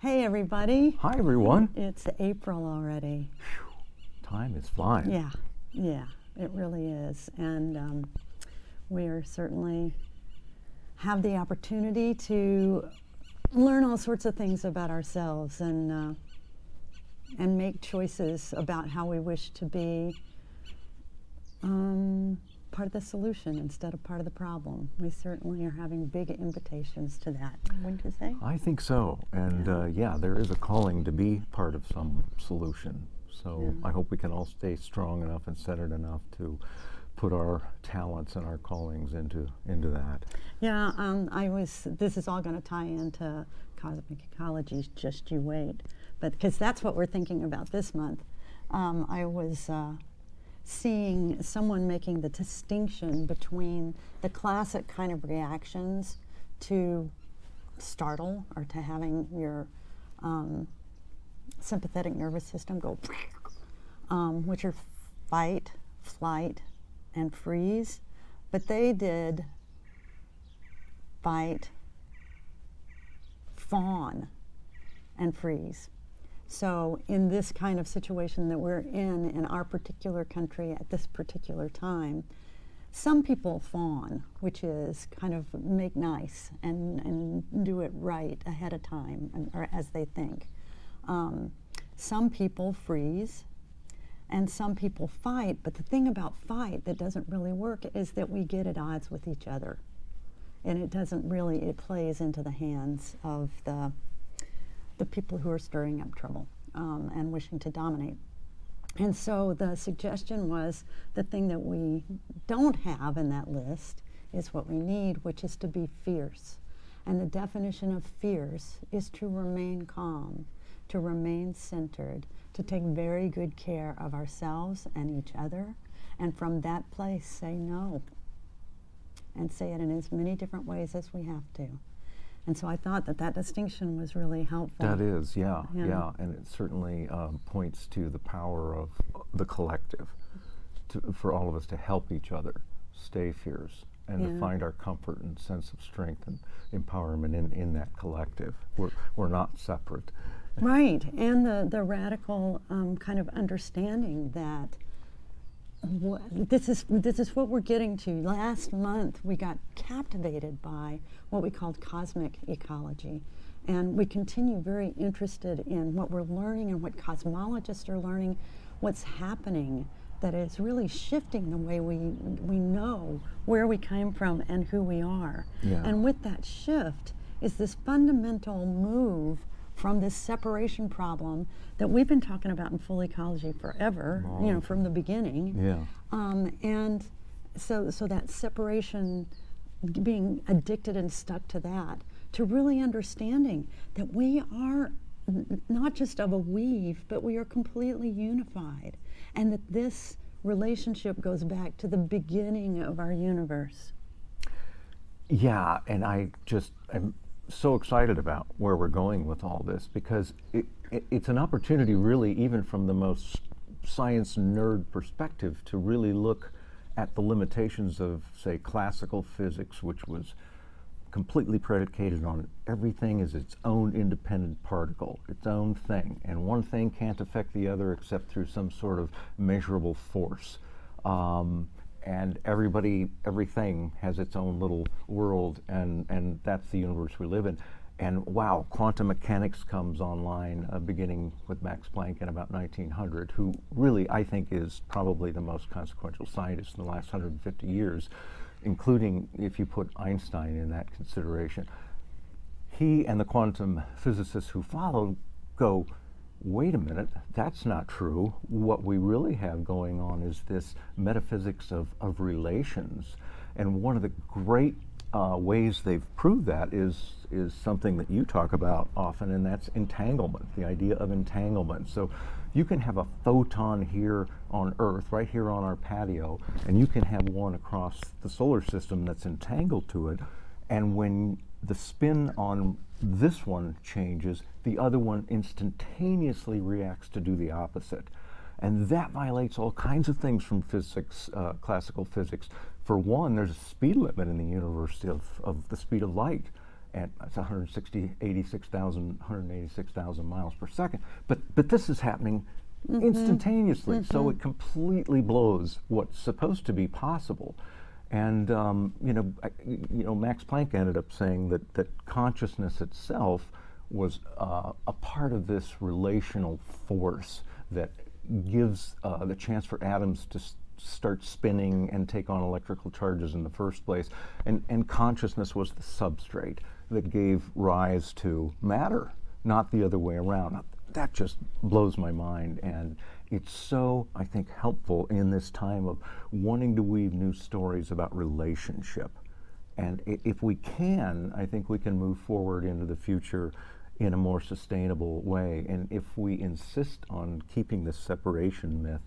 Hey everybody. Hi everyone. It's April already. Time is flying. Yeah, it really is. And we are certainly have the opportunity to learn all sorts of things about ourselves and make choices about how we wish to be part of the solution instead of part of the problem. We certainly are having big invitations to that, wouldn't you say? I think so. And yeah, there is a calling to be part of some solution. So I hope we can all stay strong enough and centered enough to put our talents and our callings into that. Yeah, this is all going to tie into cosmic ecology, just you wait. But because that's what we're thinking about this month. I was seeing someone making the distinction between the classic kind of reactions to startle or to having your sympathetic nervous system go, which are fight, flight, and freeze. But they did fight, fawn, and freeze. So in this kind of situation that we're in our particular country at this particular time, some people fawn, which is kind of make nice and do it right ahead of time, or as they think. Some people freeze, and some people fight, but the thing about fight that doesn't really work is that we get at odds with each other. And it doesn't really, it plays into the hands of the people who are stirring up trouble and wishing to dominate. And so the suggestion was the thing that we don't have in that list is what we need, which is to be fierce. And the definition of fierce is to remain calm, to remain centered, to take very good care of ourselves and each other, and from that place say no, and say it in as many different ways as we have to. And so I thought that distinction was really helpful. That is, yeah. And it certainly points to the power of the collective, for all of us to help each other stay fierce and to find our comfort and sense of strength and empowerment in that collective. We're not separate. Right, and the radical kind of understanding that this is what we're getting to. Last month we got captivated by what we called cosmic ecology, and we continue very interested in what we're learning and what cosmologists are learning, what's happening that is really shifting the way we know where we came from and who we are. Yeah. And with that shift is this fundamental move from this separation problem that we've been talking about in full ecology forever, from the beginning. Yeah. And so that separation, being addicted and stuck to that, to really understanding that we are not just of a weave, but we are completely unified, and that this relationship goes back to the beginning of our universe. Yeah, and I'm so excited about where we're going with all this, because it's an opportunity, really, even from the most science nerd perspective, to really look at the limitations of, say, classical physics, which was completely predicated on everything is its own independent particle, its own thing, and one thing can't affect the other except through some sort of measurable force. And everything has its own little world, and that's the universe we live in. And wow, quantum mechanics comes online, beginning with Max Planck in about 1900, who really, I think, is probably the most consequential scientist in the last 150 years, including if you put Einstein in that consideration. He and the quantum physicists who followed go, wait a minute, that's not true. What we really have going on is this metaphysics of relations. And one of the great ways they've proved that is something that you talk about often, and that's entanglement, the idea of entanglement. So you can have a photon here on Earth, right here on our patio, and you can have one across the solar system that's entangled to it, and when the spin on this one changes, the other one instantaneously reacts to do the opposite. And that violates all kinds of things from physics, classical physics. For one, there's a speed limit in the universe of the speed of light. and it's 186,000 miles per second. But this is happening instantaneously, so it completely blows what's supposed to be possible. And Max Planck ended up saying that consciousness itself was a part of this relational force that gives the chance for atoms to start spinning and take on electrical charges in the first place. And consciousness was the substrate that gave rise to matter, not the other way around. That just blows my mind, and it's so, I think, helpful in this time of wanting to weave new stories about relationship. And if we can, I think we can move forward into the future in a more sustainable way. And if we insist on keeping this separation myth,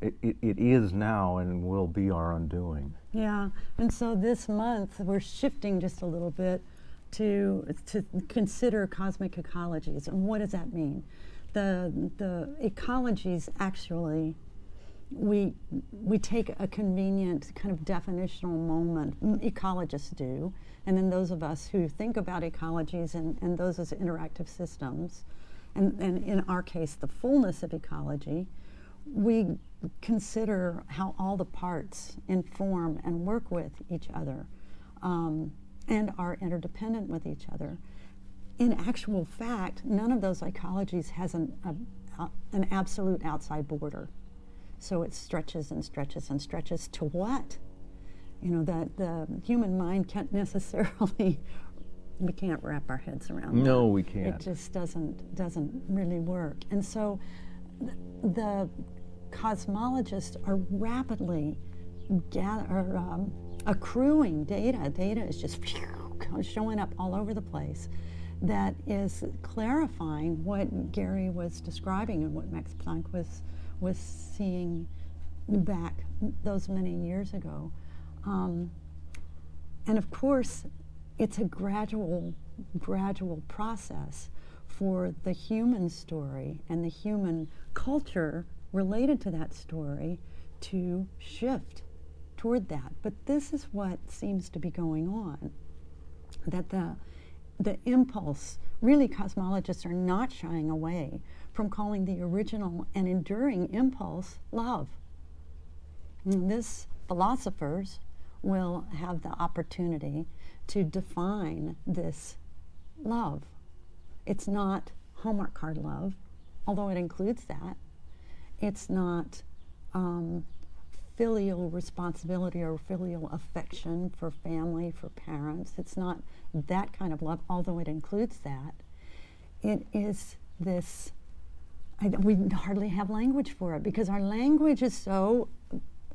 it is now and will be our undoing. Yeah, and so this month we're shifting just a little bit to consider cosmic ecologies. And what does that mean? The ecologies, actually, we take a convenient kind of definitional moment, ecologists do, and then those of us who think about ecologies and those as interactive systems, and in our case the fullness of ecology, we consider how all the parts inform and work with each other, and are interdependent with each other. In actual fact, none of those ecologies has an absolute outside border. So it stretches and stretches and stretches to what? That the human mind can't necessarily, we can't wrap our heads around that. No, we can't. It just doesn't really work. And so the cosmologists are rapidly accruing data. Data is just showing up all over the place that is clarifying what Gary was describing and what Max Planck was seeing back those many years ago. And of course, it's a gradual process for the human story and the human culture related to that story to shift toward that. But this is what seems to be going on, that the impulse, really cosmologists are not shying away from calling the original and enduring impulse love. And this, philosophers will have the opportunity to define this love. It's not Hallmark card love, although it includes that. It's not filial responsibility or filial affection for family, for parents. It's not that kind of love, although it includes that. It is this, we hardly have language for it because our language is so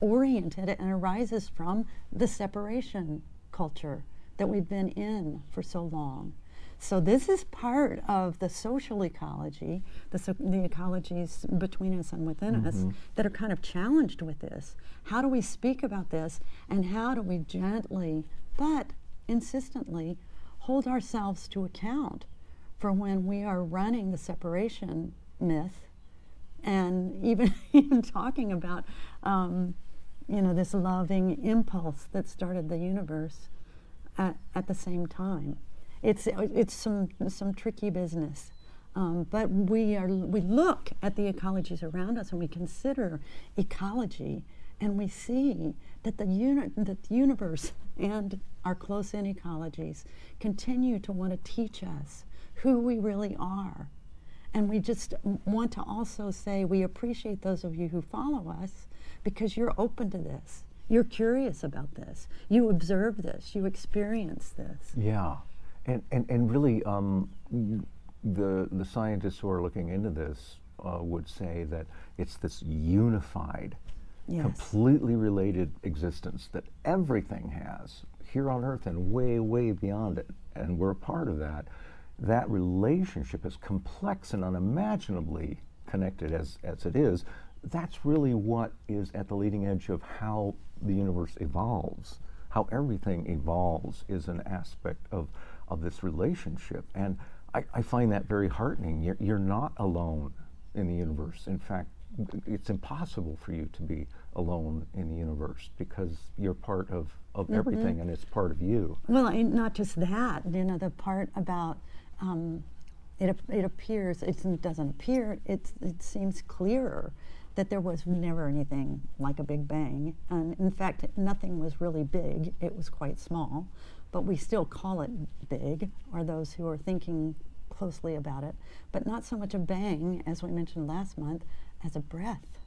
oriented and arises from the separation culture that we've been in for so long. So this is part of the social ecology, the ecologies between us and within us that are kind of challenged with this. How do we speak about this, and how do we gently but insistently hold ourselves to account for when we are running the separation myth, and even talking about this loving impulse that started the universe at the same time. It's some tricky business, but we look at the ecologies around us and we consider ecology, and we see that the universe and our close-in ecologies continue to want to teach us who we really are. And we just want to also say we appreciate those of you who follow us because you're open to this. You're curious about this. You observe this. You experience this. Yeah. And really, the scientists who are looking into this would say that it's this unified, completely related existence that everything has here on Earth and way, way beyond it. And we're a part of that. That relationship, as complex and unimaginably connected as it is, that's really what is at the leading edge of how the universe evolves. How everything evolves is an aspect of this relationship. And I find that very heartening. You're not alone in the universe. In fact, it's impossible for you to be alone in the universe because you're part of everything and it's part of you. Well, and not just that, you know, the part about it appears, it doesn't appear, it seems clearer that there was never anything like a Big Bang. And in fact, nothing was really big, it was quite small, but we still call it big, or those who are thinking closely about it, but not so much a bang, as we mentioned last month, as a breath.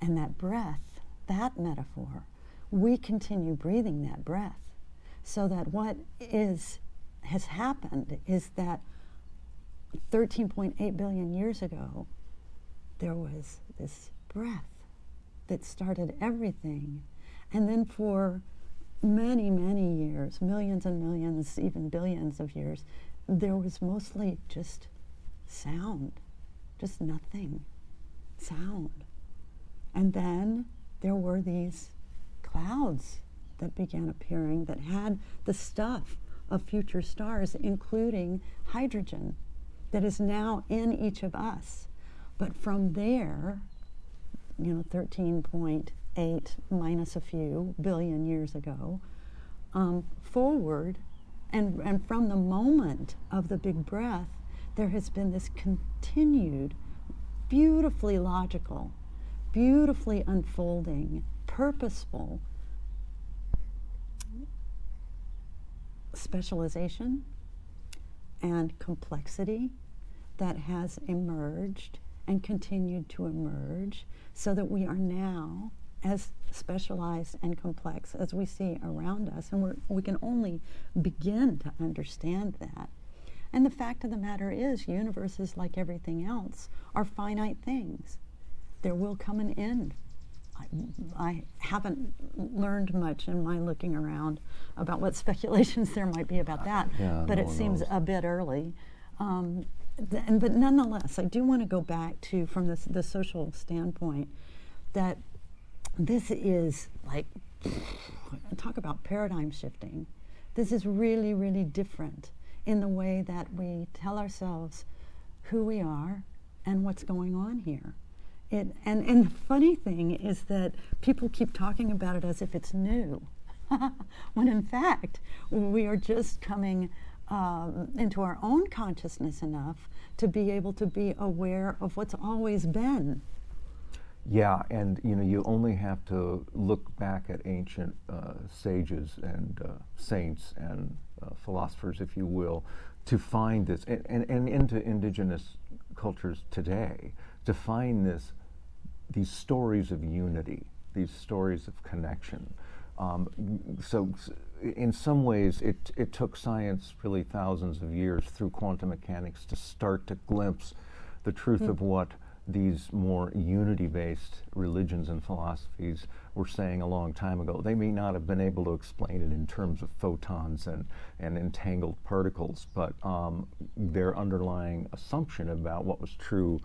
And that breath, that metaphor, we continue breathing that breath, so that what has happened is that 13.8 billion years ago, there was this breath that started everything. And then for many, many years, millions and millions, even billions of years, there was mostly just sound, just nothing, sound. And then there were these clouds that began appearing that had the stuff of future stars, including hydrogen, that is now in each of us. But from there, 13.8 minus a few billion years ago, forward, and from the moment of the big breath, there has been this continued, beautifully logical, beautifully unfolding, purposeful specialization and complexity that has emerged and continued to emerge, so that we are now as specialized and complex as we see around us, and we can only begin to understand that. And the fact of the matter is, universes, like everything else, are finite things. There will come an end. I haven't learned much in my looking around about what speculations there might be about that, but no it one seems knows. a bit early. But nonetheless, I do want to go back to, from the social standpoint, that this is like, talk about paradigm shifting. This is really, really different in the way that we tell ourselves who we are and what's going on here. And the funny thing is that people keep talking about it as if it's new, when in fact we are just coming into our own consciousness enough to be able to be aware of what's always been. Yeah, and you only have to look back at ancient sages and saints and philosophers, if you will, to find this, and into indigenous cultures today, to find these stories of unity, these stories of connection. So in some ways, it took science really thousands of years through quantum mechanics to start to glimpse the truth of what these more unity-based religions and philosophies were saying a long time ago. They may not have been able to explain it in terms of photons and entangled particles, but their underlying assumption about what was true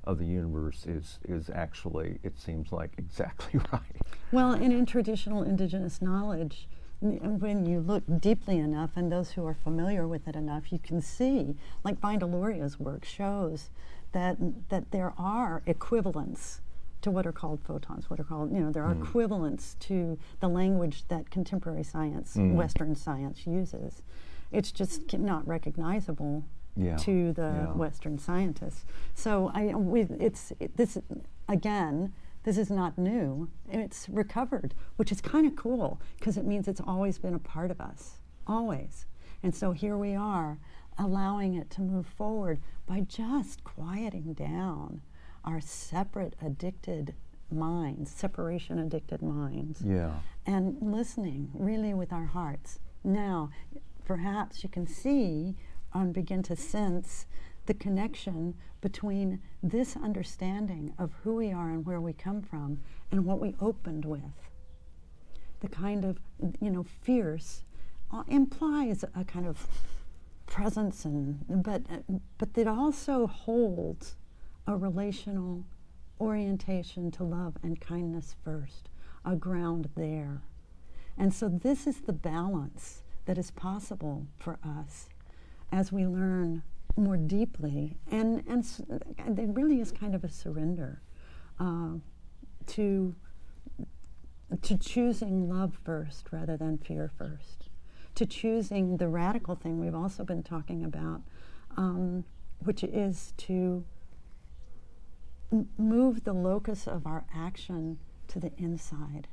of the universe is actually, it seems like, exactly right. Well, and in traditional indigenous knowledge, when you look deeply enough, and those who are familiar with it enough, you can see, like Vindaloria's work shows, that there are equivalents to what are called photons, there are equivalents to the language that contemporary science, Western science, uses. It's just not recognizable to the Western scientists. So this is not new. It's recovered, which is kind of cool, because it means it's always been a part of us, always. And so here we are, allowing it to move forward by just quieting down our separate addicted minds, separation addicted minds, and listening really with our hearts. Now, perhaps you can see and begin to sense the connection between this understanding of who we are and where we come from and what we opened with. The kind of, fierce implies a kind of presence, but it also holds a relational orientation to love and kindness first, a ground there. And so this is the balance that is possible for us as we learn more deeply, and it really is kind of a surrender uh, to to choosing love first rather than fear first, to choosing the radical thing we've also been talking about, which is to move the locus of our action to the inside,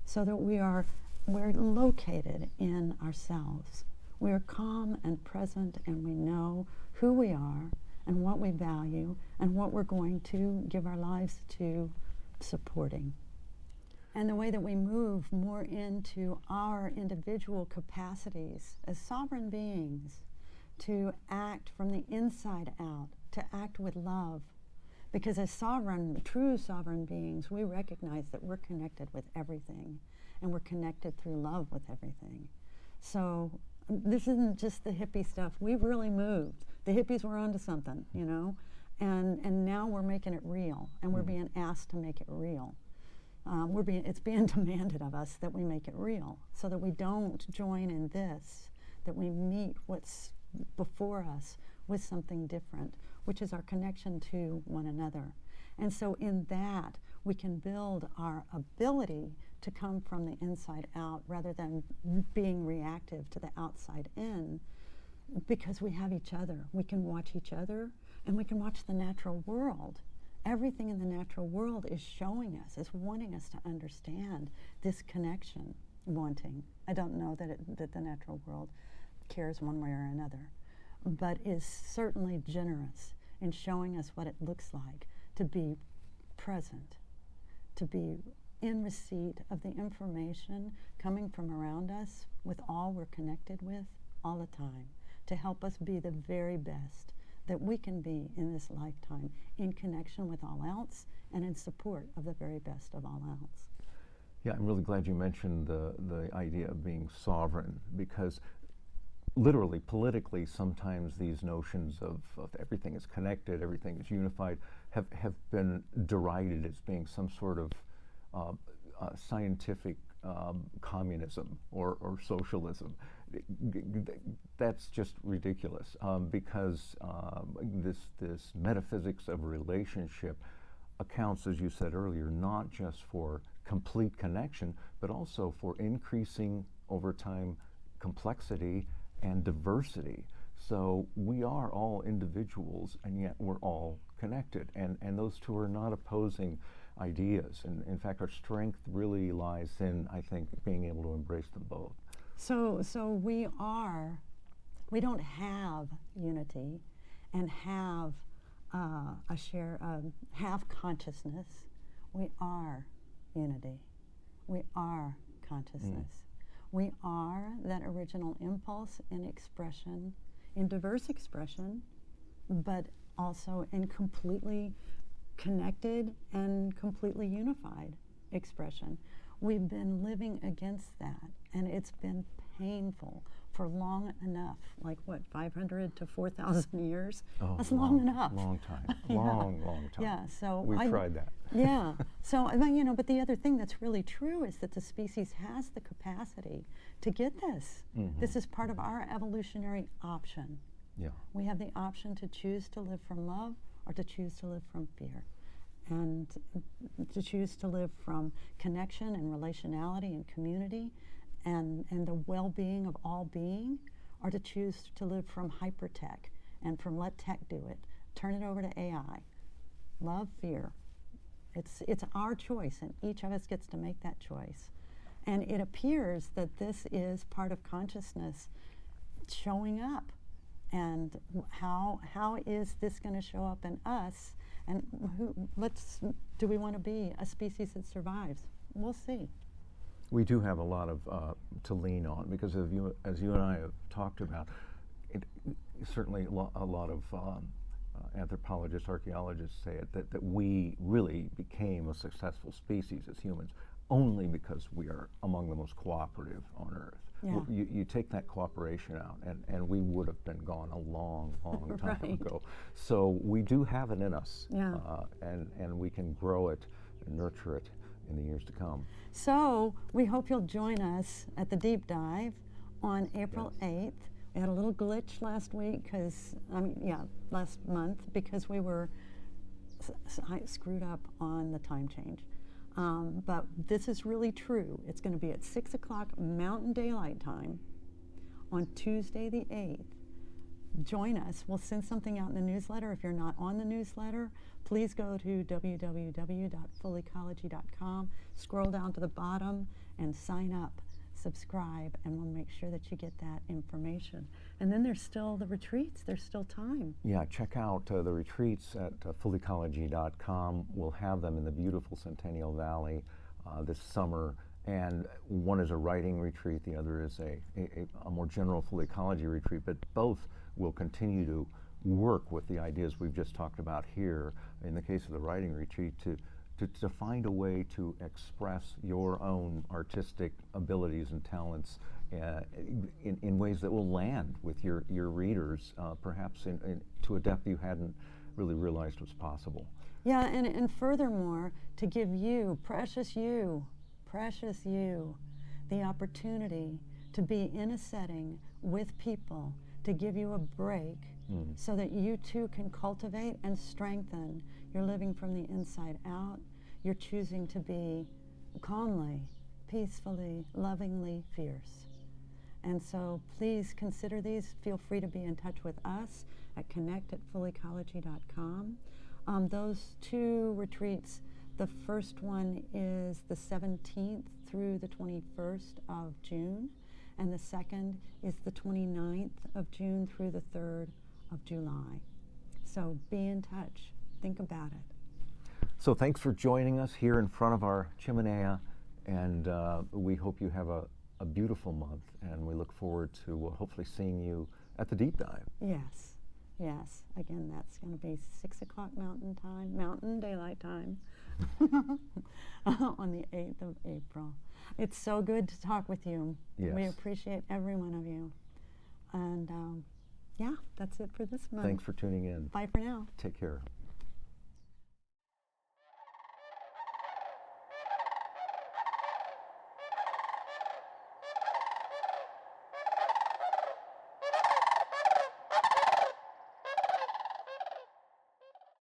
so that we're located in ourselves. We are calm and present, and we know who we are and what we value and what we're going to give our lives to supporting. And the way that we move more into our individual capacities as sovereign beings to act from the inside out, to act with love. Because as true sovereign beings, we recognize that we're connected with everything, and we're connected through love with everything. So this isn't just the hippie stuff. We've really moved. The hippies were onto something, you know, and now we're making it real, and we're being asked to make it real. It's being demanded of us that we make it real, so that we don't join in this, that we meet what's before us with something different, which is our connection to one another. And so in that, we can build our ability to come from the inside out rather than being reactive to the outside in, because we have each other. We can watch each other, and we can watch the natural world. Everything in the natural world is showing us, is wanting us to understand this connection, wanting. I don't know that the natural world cares one way or another, but is certainly generous in showing us what it looks like to be present, to be in receipt of the information coming from around us with all we're connected with all the time, to help us be the very best that we can be in this lifetime, in connection with all else and in support of the very best of all else. Yeah, I'm really glad you mentioned the idea of being sovereign, because literally, politically, sometimes these notions of everything is connected, everything is unified, have been derided as being some sort of scientific communism or socialism. That's just ridiculous, because this metaphysics of relationship accounts, as you said earlier, not just for complete connection, but also for increasing over time complexity and diversity. So we are all individuals, and yet we're all connected. And those two are not opposing ideas. And in fact, our strength really lies in, I think, being able to embrace them both. So we don't have unity and have have consciousness. We are unity. We are consciousness. We are that original impulse in expression, in diverse expression, but also in completely connected and completely unified expression. We've been living against that, and it's been painful for long enough, like what, 500 to 4,000 years? Oh, That's long enough. Long time. Yeah. Long time. Yeah, so We've tried that. Yeah. So, but the other thing that's really true is that the species has the capacity to get this. Mm-hmm. This is part of our evolutionary option. Yeah. We have the option to choose to live from love or to choose to live from fear, and to choose to live from connection and relationality and community and the well-being of all being, or to choose to live from hypertech and from let tech do it, turn it over to AI. Love, fear. It's our choice, and each of us gets to make that choice. And it appears that this is part of consciousness showing up. And how is this going to show up in us? And do we want to be a species that survives? We'll see. We do have a lot of to lean on, because as you and I have talked about, certainly a lot of anthropologists, archaeologists say it, that we really became a successful species as humans only because we are among the most cooperative on Earth. Yeah. You take that cooperation out, and we would have been gone a long time Right. ago. So we do have it in us, Yeah. and we can grow it and nurture it in the years to come. So we hope you'll join us at the deep dive on April 8th. We had a little glitch last month, because we were I screwed up on the time change. But this is really true. It's going to be at 6 o'clock Mountain Daylight Time on Tuesday the 8th. Join us. We'll send something out in the newsletter. If you're not on the newsletter, please go to www.fullecology.com, scroll down to the bottom, and sign up. Subscribe, and we'll make sure that you get that information. And then there's still the retreats. There's still time. Yeah, check out the retreats at fullecology.com. We'll have them in the beautiful Centennial Valley this summer. And one is a writing retreat, the other is a more general full ecology retreat, but both will continue to work with the ideas we've just talked about here. In the case of the writing retreat, to find a way to express your own artistic abilities and talents in ways that will land with your readers, perhaps to a depth you hadn't really realized was possible. Yeah, and furthermore, to give you, precious you, the opportunity to be in a setting with people, to give you a break so that you too can cultivate and strengthen. You're living from the inside out. You're choosing to be calmly, peacefully, lovingly fierce. And so please consider these. Feel free to be in touch with us at connect@fullecology.com. Those two retreats, the first one is the 17th through the 21st of June, and the second is the 29th of June through the 3rd of July. So be in touch. Think about it. So thanks for joining us here in front of our chimenea, and we hope you have a beautiful month, and we look forward to hopefully seeing you at the deep dive. Yes, yes. Again, that's going to be 6 o'clock Mountain Time, Mountain Daylight Time, on the 8th of April. It's so good to talk with you. Yes. We appreciate every one of you. And yeah, that's it for this month. Thanks for tuning in. Bye for now. Take care.